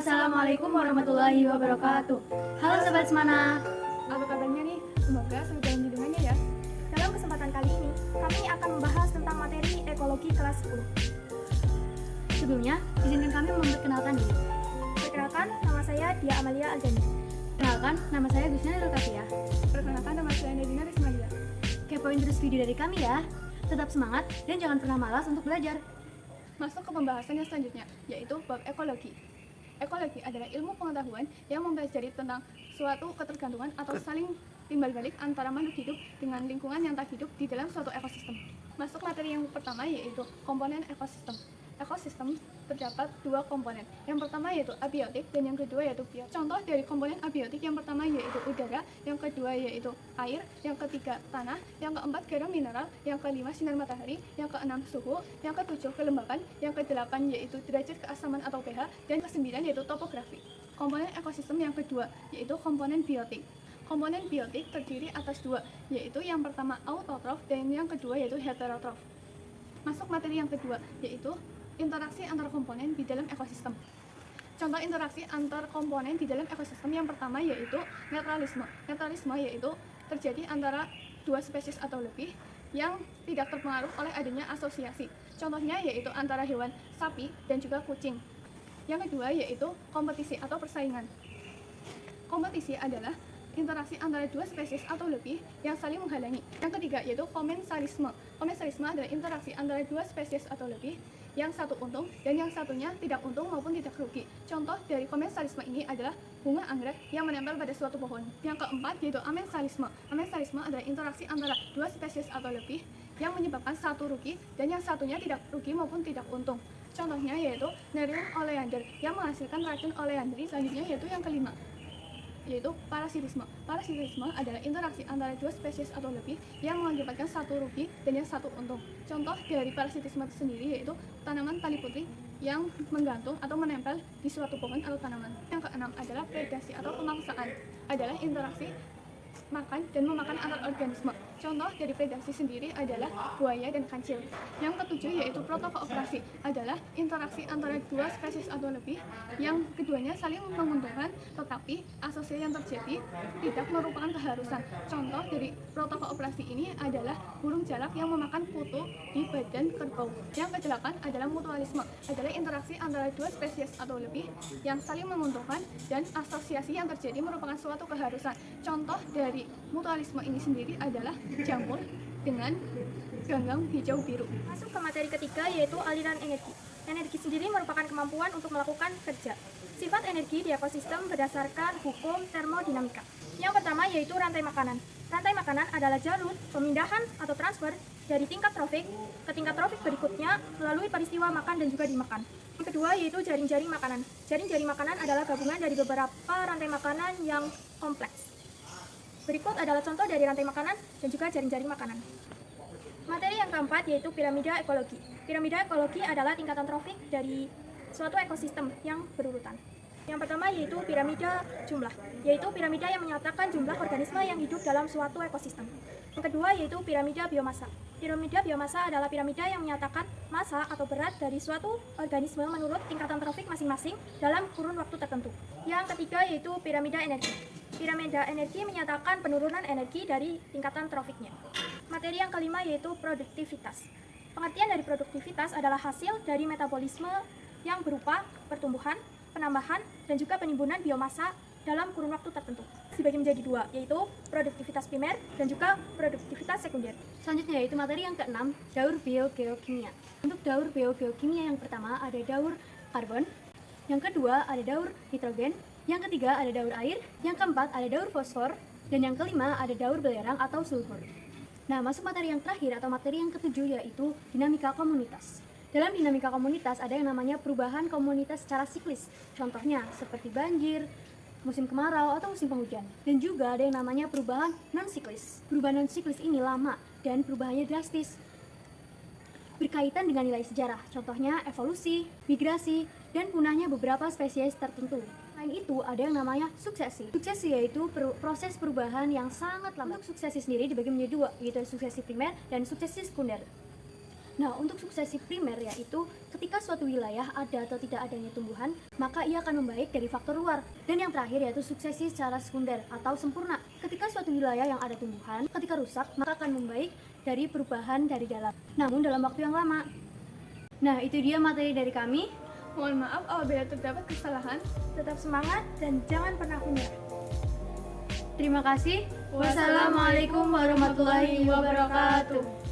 Assalamualaikum warahmatullahi wabarakatuh. Halo Sobat Semana. Apa kabarnya nih? Semoga selalu dalam lindungannya ya. Dalam kesempatan kali ini, kami akan membahas tentang materi ekologi kelas 10. Sebelumnya, izinkan kami memperkenalkan diri. Perkenalkan, nama saya Dia Amalia Aljani. Kenalkan, nama saya Gusna Nurkafia. Perkenalkan, nama saya Nadina Rismalia. Kepoin terus video dari kami ya. Tetap semangat dan jangan pernah malas untuk belajar. Masuk ke pembahasan yang selanjutnya, yaitu bab ekologi. Ekologi adalah ilmu pengetahuan yang mempelajari tentang suatu ketergantungan atau saling timbal balik antara makhluk hidup dengan lingkungan yang tak hidup di dalam suatu ekosistem. Masuk materi yang pertama yaitu komponen ekosistem. Ekosistem terdapat dua komponen. Yang pertama yaitu abiotik dan yang kedua yaitu biotik. Contoh dari komponen abiotik yang pertama yaitu udara, yang kedua yaitu air, yang ketiga tanah, yang keempat garam mineral, yang kelima sinar matahari, yang keenam suhu, yang ketujuh kelembapan, yang kedelapan yaitu derajat keasaman atau pH, dan kesembilan yaitu topografi. Komponen ekosistem yang kedua yaitu komponen biotik. Komponen biotik terdiri atas dua, yaitu yang pertama autotrof dan yang kedua yaitu heterotrof. Masuk materi yang kedua yaitu interaksi antar komponen di dalam ekosistem. Contoh interaksi antar komponen di dalam ekosistem yang pertama yaitu netralisme. Netralisme yaitu terjadi antara dua spesies atau lebih yang tidak terpengaruh oleh adanya asosiasi. Contohnya yaitu antara hewan sapi dan juga kucing. Yang kedua yaitu kompetisi atau persaingan. Kompetisi adalah interaksi antara dua spesies atau lebih yang saling menghalangi. Yang ketiga yaitu komensalisme. Komensalisme adalah interaksi antara dua spesies atau lebih yang satu untung dan yang satunya tidak untung maupun tidak rugi. Contoh dari komensalisme ini adalah bunga anggrek yang menempel pada suatu pohon. Yang keempat yaitu amensalisme. Amensalisme adalah interaksi antara dua spesies atau lebih yang menyebabkan satu rugi dan yang satunya tidak rugi maupun tidak untung. Contohnya yaitu Nerium oleander yang menghasilkan racun oleandri. Selanjutnya yaitu yang kelima yaitu parasitisme. Parasitisme adalah interaksi antara dua spesies atau lebih yang mengakibatkan satu rugi dan yang satu untung. Contoh dari parasitisme itu sendiri yaitu tanaman tali putri yang menggantung atau menempel di suatu pohon atau tanaman. Yang keenam adalah predasi atau pemangsaan, adalah interaksi makan dan memakan antar organisme. Contoh dari predasi sendiri adalah buaya dan kancil. Yang ketujuh yaitu protokooperasi, adalah interaksi antara dua spesies atau lebih yang keduanya saling menguntungkan tetapi asosiasi yang terjadi tidak merupakan keharusan. Contoh dari protokooperasi ini adalah burung jalak yang memakan kutu di badan kerbau. Yang kedelapan adalah mutualisme, adalah interaksi antara dua spesies atau lebih yang saling menguntungkan dan asosiasi yang terjadi merupakan suatu keharusan. Contoh dari mutualisme ini sendiri adalah jamur dengan ganggang hijau biru. Masuk ke materi ketiga yaitu aliran energi. Energi sendiri merupakan kemampuan untuk melakukan kerja. Sifat energi di ekosistem berdasarkan hukum termodinamika. Yang pertama yaitu rantai makanan. Rantai makanan adalah jalur pemindahan atau transfer dari tingkat trofik ke tingkat trofik berikutnya melalui peristiwa makan dan juga dimakan. Yang kedua yaitu jaring-jaring makanan. Jaring-jaring makanan adalah gabungan dari beberapa rantai makanan yang kompleks. Berikut adalah contoh dari rantai makanan dan juga jaring-jaring makanan. Materi yang keempat yaitu piramida ekologi. Piramida ekologi adalah tingkatan trofik dari suatu ekosistem yang berurutan. Yang pertama yaitu piramida jumlah, yaitu piramida yang menyatakan jumlah organisme yang hidup dalam suatu ekosistem. Yang kedua yaitu piramida biomasa. Piramida biomasa adalah piramida yang menyatakan massa atau berat dari suatu organisme menurut tingkatan trofik masing-masing dalam kurun waktu tertentu. Yang ketiga yaitu piramida energi. Piramida energi menyatakan penurunan energi dari tingkatan trofiknya. Materi yang kelima yaitu produktivitas. Pengertian dari produktivitas adalah hasil dari metabolisme yang berupa pertumbuhan, penambahan, dan juga penimbunan biomasa dalam kurun waktu tertentu. Dibagi menjadi dua, yaitu produktivitas primer dan juga produktivitas sekunder. Selanjutnya yaitu materi yang keenam, daur biogeokimia. Untuk daur biogeokimia yang pertama ada daur karbon, yang kedua ada daur nitrogen, yang ketiga ada daur air, yang keempat ada daur fosfor, dan yang kelima ada daur belerang atau sulfur. Nah, masuk materi yang terakhir atau materi yang ketujuh yaitu dinamika komunitas. Dalam dinamika komunitas ada yang namanya perubahan komunitas secara siklis. Contohnya seperti banjir, musim kemarau atau musim penghujan. Dan juga ada yang namanya perubahan non-siklis. Perubahan non-siklis ini lama dan perubahannya drastis, berkaitan dengan nilai sejarah. Contohnya evolusi, migrasi, dan punahnya beberapa spesies tertentu. Selain itu ada yang namanya suksesi. Suksesi yaitu proses perubahan yang sangat lambat. Untuk suksesi sendiri dibagi menjadi dua, yaitu suksesi primer dan suksesi sekunder. Nah, untuk suksesi primer yaitu ketika suatu wilayah ada atau tidak adanya tumbuhan, maka ia akan membaik dari faktor luar. Dan yang terakhir yaitu suksesi secara sekunder atau sempurna. Ketika suatu wilayah yang ada tumbuhan, ketika rusak, maka akan membaik dari perubahan dari dalam. Namun dalam waktu yang lama. Nah, itu dia materi dari kami. Mohon maaf apabila terdapat kesalahan. Tetap semangat dan jangan pernah menyerah. Terima kasih. Wassalamualaikum warahmatullahi wabarakatuh.